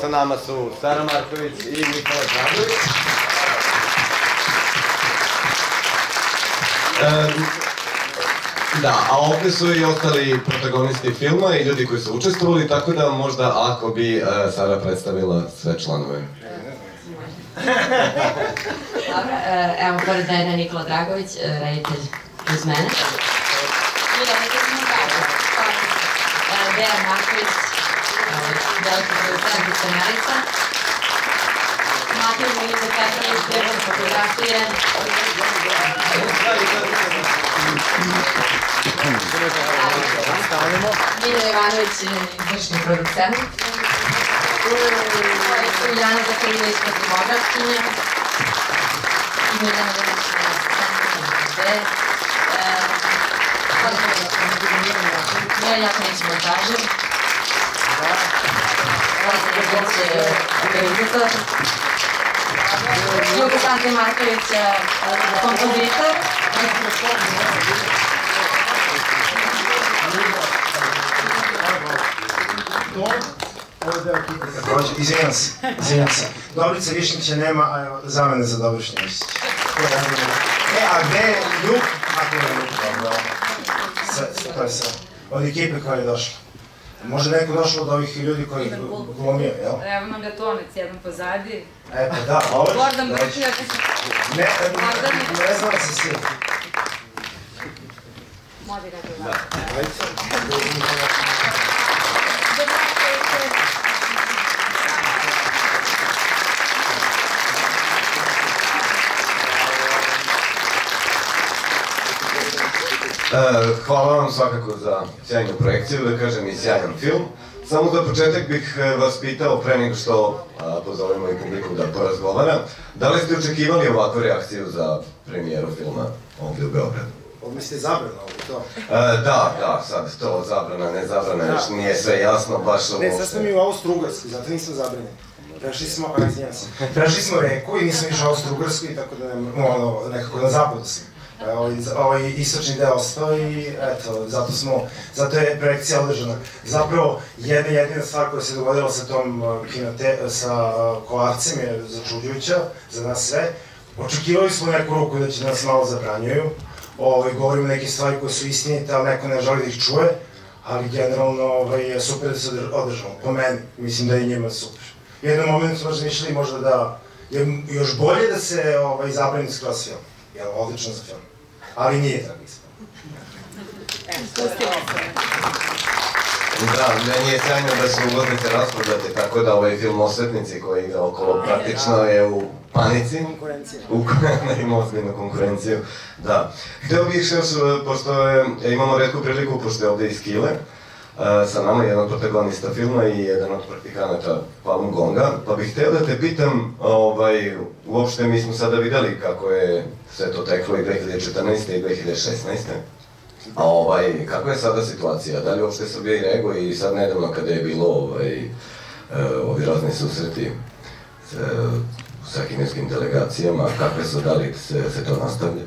Sa nama su Sara Marković i Nikola Dragović. Da, a ovdje su i ostali protagonisti filma i ljudi koji su učestvovali, tako da možda ako bi Sara predstavila sve članove. Dobro, evo pored mene je Nikola Dragović, reditelj uz mene. I reditelj smo tako. Dejan Marković, veliki producent i scenarista. Matija Milica Petrović, direktor fotografije. Milja Ivanović, izvršni producent. Iljana Zakarijević, kostimografkinja. Miljana Jakonić montažer. Luka Sante Marković, kompozitor. Izvinjam se. Dobrica Višnjića nema, a evo zamene za Dobrišnja Višnjića. A gde je Ljuk? Ako je Ljuk, dobro. To je sve. Od ekipe koja je došla. Možda neko došlo od ovih ljudi koji glumio, jel? Evo imam Gatonac, jedan pozadi. E pa da, ovo je... Gordon Brčijak. Ne znam da se svi. Može da gleda. Hvala vam svakako za sjajnu projekciju, da kažem i sjajan film. Samo za početak bih vas pitao, pre nego što pozovemo i publiku da porazgovara, da li ste očekivali ovakvu reakciju za premijeru filma ovdje u Beogradu? Mislite zabrana ovdje to? Da, sad to zabrana, ne zabrana, još nije sve jasno, baš ovo... Ne, sad smo mi u Austro-Ugarskoj, zato nisam zabranjen. Prešli smo reku i nisam išao u Austro-Ugarskoj, tako da nekako na zapadu sam. Ovaj istočni deo ostao i eto, zato je projekcija održana. Zapravo, jedina stvar koja se dogodila sa tom Kolarcem je začuđujuća za nas sve. Očekivali smo neku ruku da će nas malo zabranjuju. Govorimo neke stvari koje su istinite, ali neko ne želi da ih čuje. Ali generalno je super da se održamo. Po meni, mislim da je njima super. U jednom momentu smo razmišljali možda da je još bolje da se zabrani skroz film. Jel, odlično za film. Ali nije tako ispano. Da, meni je sjajno da su ulaznice rasprodate, tako da ovaj film Osvetnici koji ide okolo praktično je u panici. Konkurencija. Ima ozbiljnu konkurenciju, da. Hteo bih još, pošto imamo retku priliku, pošto je ovde iz Kile, sa nama je jedan protagonista filma i jedan od praktikanata Falun Gonga, pa bih hteo da te pitam, uopšte mi smo sada videli kako je sve to teklo i 2014. i 2016. A kako je sada situacija? Da li uopšte Srbija i nego i sad nedavno kada je bilo ovi razni susreti sa kineskim delegacijama, kakve su, da li se to nastavlja?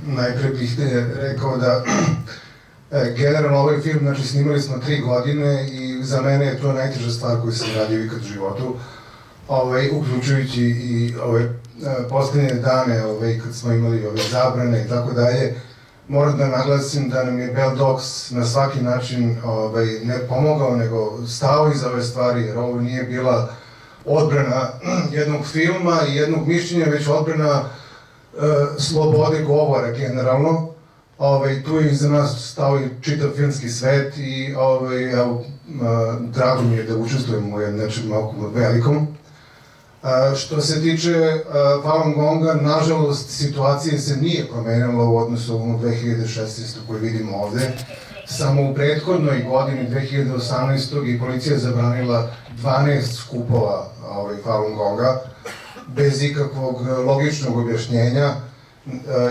Najpre bih rekao da generalno ovaj film, znači snimali smo 3 godine i za mene je to najteža stvar koju sam radio ikad u životu, uključujući i ove poslednje dane kad smo imali ove zabrane i tako dalje. Moram da naglasim da nam je Bell Dogs na svaki način ne pomogao, nego stao iza ove stvari, jer ovo nije bila odbrana jednog filma i jednog mišljenja, već odbrana slobode govora generalno. Tu je iza nas stao i čitav filmski svet i drago mi je da učestvujemo u nečem velikom. Što se tiče Falun Gonga, nažalost, situacija se nije promenila u odnosu na 2016. koju vidimo ovde. Samo u prethodnoj godini, 2018. i policija je zabranila 12 skupova Falun Gonga, bez ikakvog logičnog objašnjenja,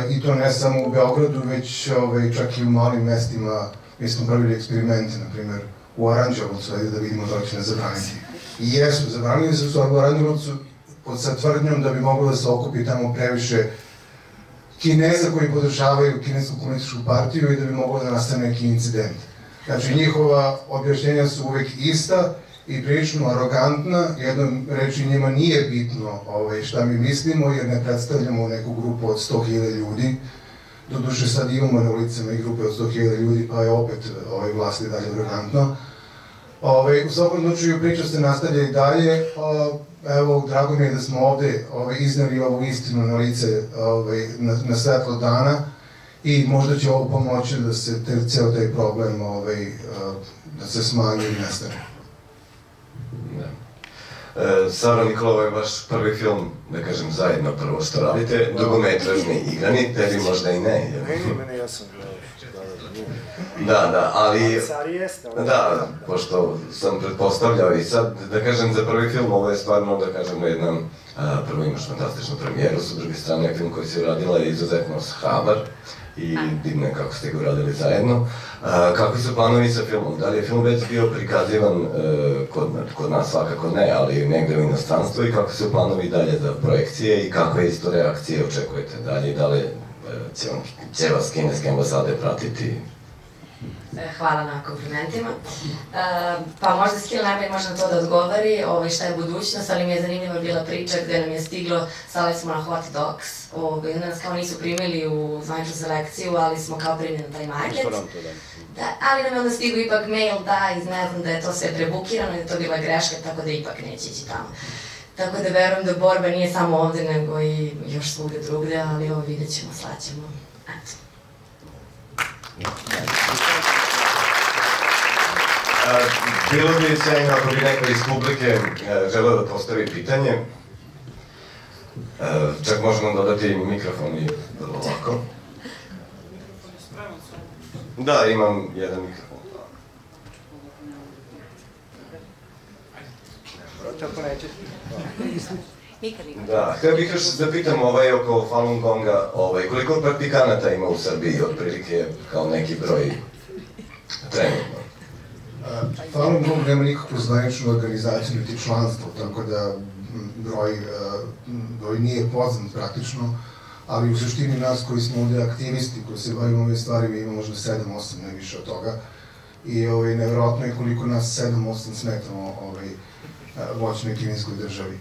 i to ne samo u Beogradu, već čak i u malim mestima. Mi smo pravili eksperimente, na primjer, u Aranđelovcu, da vidimo da li će ne zabraniti. I jesu, zabranili su u Aranđelovcu sa tvrdnjom da bi moglo da se okupi tamo previše Kineza koji podržavaju Kinesku komunističku partiju i da bi moglo da nastane neki incident. Znači, njihova objašnjenja su uvek ista i prilično arogantna, jednom reči njima nije bitno šta mi mislimo jer ne predstavljamo neku grupu od 100.000 ljudi. Doduše sad imamo na ulicama i grupe od 100.000 ljudi, pa je opet vlast i dalje arogantno. U svakom slučaju priča se nastavlja i dalje. Evo, drago mi je da smo ovde izneli ovu istinu na lice na svetlo dana i možda će ovo pomoći da se ceo taj problem da se smanji i nestane. Sara Nikola, ovo je vaš prvi film, da kažem, zajedno prvo što radite, dugometražni igrani, tebi možda i ne. Mene ja sam gledao. Da, ali... Sari jeste. Da, pošto sam pretpostavljao i sad, da kažem, za prvi film ovo je stvarno, da kažemo, jedna... Prvo imaš fantastičnu premijeru, sa druge strane film koji si radila je izuzetno hrabar i divno je kako ste ga uradili zajedno. Kakvi su planovi sa filmom? Da li je film već bio prikazivan kod nas, svakako ne, ali negde u inostranstvu i kakvi su planovi dalje za projekcije i kakve isto reakcije očekujete dalje i da li će vas kineske ambasade pratiti? Hvala na komplimentima. Pa možda Skill najbolje može na to da odgovori šta je budućnost, ali mi je zanimljiva bila priča gde nam je stiglo, stali smo na Hot Dogs, nas kao nisu primili u zvaničnu selekciju, ali smo kao primili na taj market. Ali nam je onda stigu ipak mail ne znam da je to sve prebukirano i da je to bila greška, tako da ipak neće ići tamo. Tako da verujem da borba nije samo ovde, nego i još svugde drugde, ali ovo vidjet ćemo, slaćemo. Eto. Bilo bi sjajno ako bi neko iz publike želeo da postavi pitanje. Čak možemo dodati mikrofon i vrlo lako. Da, imam jedan mikrofon. Da, htio bih još da pitam oko Falun Gonga, koliko praktikanata ima u Srbiji, otprilike kao neki broj trenutno? Falun Gong nema nikakvu zvaničnu organizaciju niti članstvo, tako da broj nije poznat praktično, ali u suštini nas koji smo ovde aktivisti, koji se bavimo ove stvari, ima možda 7-8, ne više od toga. I nevjerojatno je koliko nas 7-8 smetamo voćnoj kineskoj državi.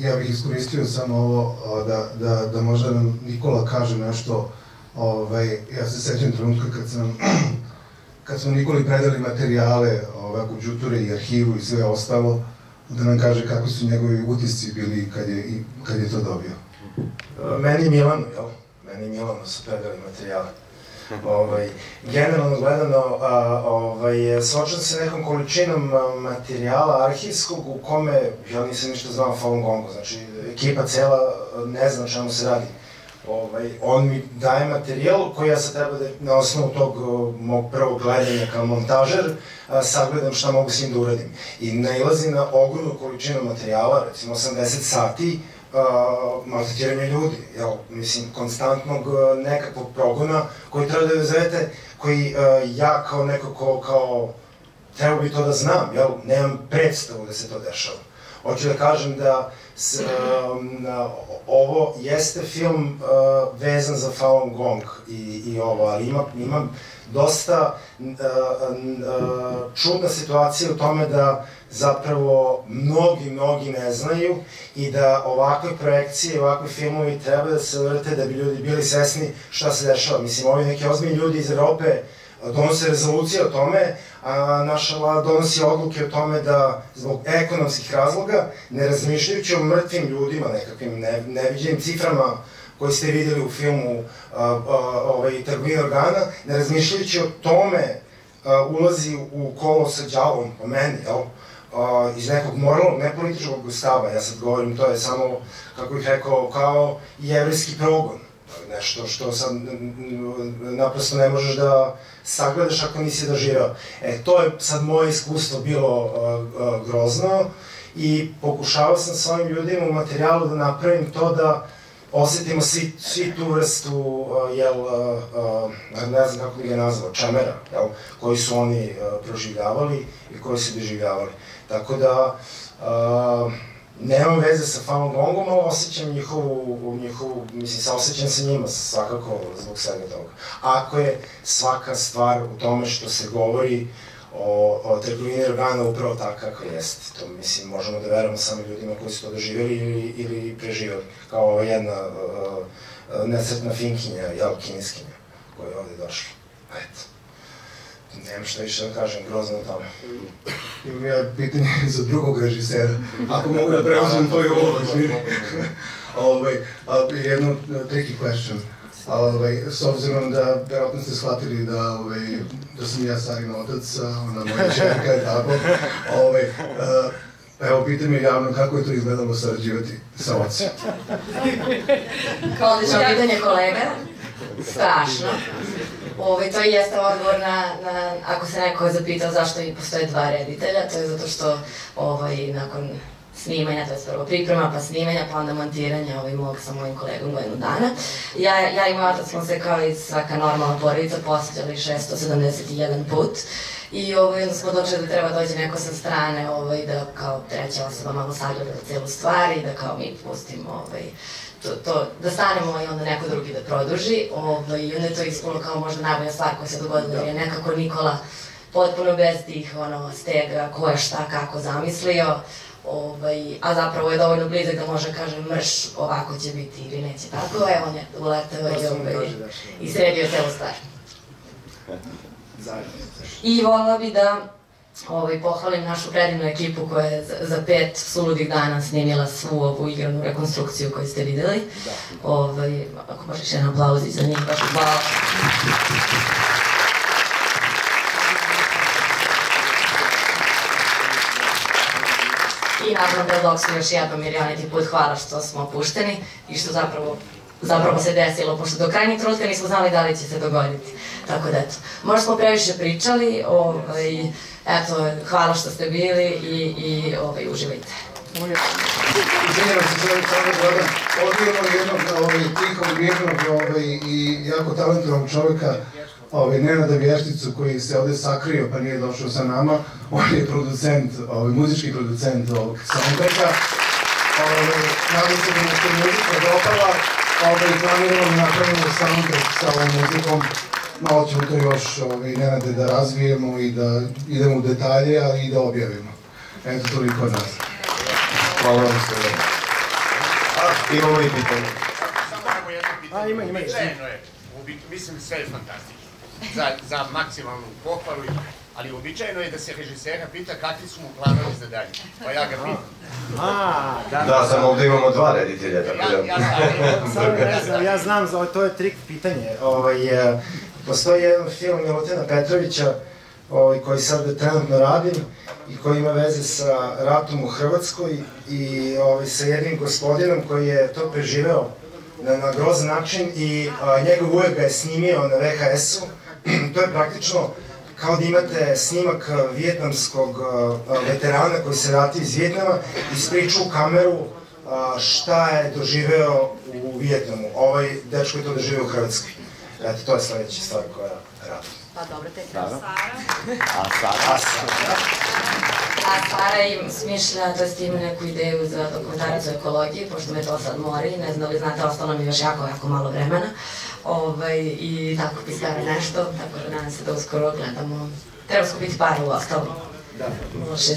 Ja bih iskoristio samo ovo da možda nam Nikola kaže nešto. Ja se sećam trenutka kad smo Nikoli predali materijale, kompjutere i arhivu i sve ostalo, da nam kaže kakvi su njegovi utisci bili kad je to dobio. Meni i Milanu, jel? Meni i Milanu su predali materijale. Generalno gledano, suočam se nekom količinom materijala arhivskog u kome ja nisam ništa znao o Falun Gongu, znači ekipa cela ne zna o čemu se radi. On mi daje materijal koji ja sad treba da na osnovu tog mog prvog gledanja kao montažer sagledam šta mogu s njim da uradim. I nailazim na ogromnu količinu materijala, recimo 80 sati, maltretiranje ljudi, konstantnog nekakvog progona koji treba da izvedete, koji ja kao neko ko treba bi to da znam, nemam predstavu da se to dešava. Hoću da kažem da ovo jeste film vezan za Falun Gong i ovo, ali ima dosta čudna situacija u tome da zapravo mnogi ne znaju i da ovakve projekcije, ovakve filmovi treba da se vrte da bi ljudi bili svesni šta se dešava. Mislim, ovi neki ozbiljni ljudi iz Evrope donose rezolucije o tome, a naša vlada donosi odluke o tome da zbog ekonomskih razloga, ne razmišljajući o mrtvim ljudima, nekakvim neviđenim ciframa koji ste videli u filmu Trgovina organa, ne razmišljajući o tome ulazi u kolo sa đavolom, po meni, iz nekog moralnog, ne političkog stava, ja sad govorim, to je samo, kako bih rekao, kao jevrijski progon. Nešto što sad naprosto ne možeš da sagledaš ako nisi doživeo. To je sad moje iskustvo bilo grozno i pokušavao sam s ovim ljudima u materijalu da napravim to da osetimo svi tu vrstu, ne znam kako bih ga nazvao, čamera, koji su oni proživljavali i koji su doživljavali. Tako da, nemam veze sa Falun Gongom, ali osjećam njihovu, mislim, saosećam se njima svakako zbog svega toga. Ako je svaka stvar u tome što se govori o trgovini organa upravo tako kako jeste. To, mislim, možemo da verujemo samo ljudima koji su to doživjeli ili preživjeli. Kao jedna nesretna finkinja, kineskinja, koja je ovde došla. Eto. Nemam što više da kažem, grozno o tome. Imam ja pitanje za drugog režisera, ako mogu da preuzem tvoju ulogu. Jedno tricky question. S obzirom da, verovatno ste shvatili da sam ja Sarin otac, ona moja čerka i tako. Evo, pitaj me javno kako je to izgledalo sarađivati sa ocem. Kao odlično pitanje kolega, strašno. To i jeste odgovor na, ako se neko zapitao zašto i postoje dva reditelja, to je zato što nakon snimanja, to je prvo priprema, pa snimanja, pa onda montiranja mog sa mojim kolegom godinu dana. Ja i moj otac smo se kao i svaka normalna porodica posjećali 671 put i onda smo došli da treba dođe neko sa strane da kao treća osoba malo sagleda celu stvar i da kao mi pustimo da stanemo i onda neko drugi da produži. I onda je to ispuno kao možda najbolja stvar koja se dogodila jer je nekako Nikola potpuno bez tih stega ko je šta kako zamislio. A zapravo je dovoljno blizak da može kaže mrš ovako će biti ili neće tako, on je uletao i sredio celu stvar. I voljela bi da pohvalim našu predivnu ekipu koja je za 5 suludih dana snimila svu ovu igranu rekonstrukciju koju ste videli. Ako možeš jedan aplauzić za njih, baš hvala. I naravno Deadlock smo još jednom milioniti put hvala što smo opušteni i što zapravo se desilo, pošto do krajnjeg trenutka nismo znali da li će se dogoditi. Tako da eto, možda smo previše pričali, eto, hvala što ste bili i uživajte. Izvinjavam se, samo Goran, ovdje imamo jednog tihog, mirnog i jako talentovanog čoveka, Nenada Vješticu koji se ovde sakrio pa nije došao sa nama. On je producent, muzički producent ovog soundtracka. Nadam se da nam se muzika dopala. Planiramo napravimo soundtrack sa ovom muzikom. Malo ćemo to još, Nenade, da razvijemo i da idemo u detalje, ali i da objavimo. Eto, toliko od nas. Hvala vam sve. Imamo i pitanje. Samo jedno pitanje. Ima. Uobičajeno je, mislim sve je fantastično. Za maksimalnu pohvalu, ali uobičajeno je da se režisera pita kakvi su mu planovi za dalje. Pa ja ga pitam. Da, samo ovdje imamo 2 reditelja, tako da... Ja znam, to je trik pitanje. Postoji jedan film Milutina Petrovića koji sad trenutno radim i koji ima veze sa ratom u Hrvatskoj i sa jednim gospodinom koji je to preživeo na grozan način i njegov ujak ga je snimio na VHS-u. To je praktično kao da imate snimak vijetnamskog veterana koji se vrati iz Vijetnama i ispriča u kameru šta je doživeo u Vijetnamu. Ovaj dečko je to doživeo u Hrvatskoj. Eto, to je sledeća stvar koja radim. Pa dobro, tek je Sara. A Sara im smišlja, to jest ima neku ideju za dokumentaricu ekologije, pošto me to sad mori, ne znam da li znate, ostalo mi još jako malo vremena. I tako piskara nešto, tako da nadam se da uskoro gledamo. Treba skupiti paru u ostalom. 063.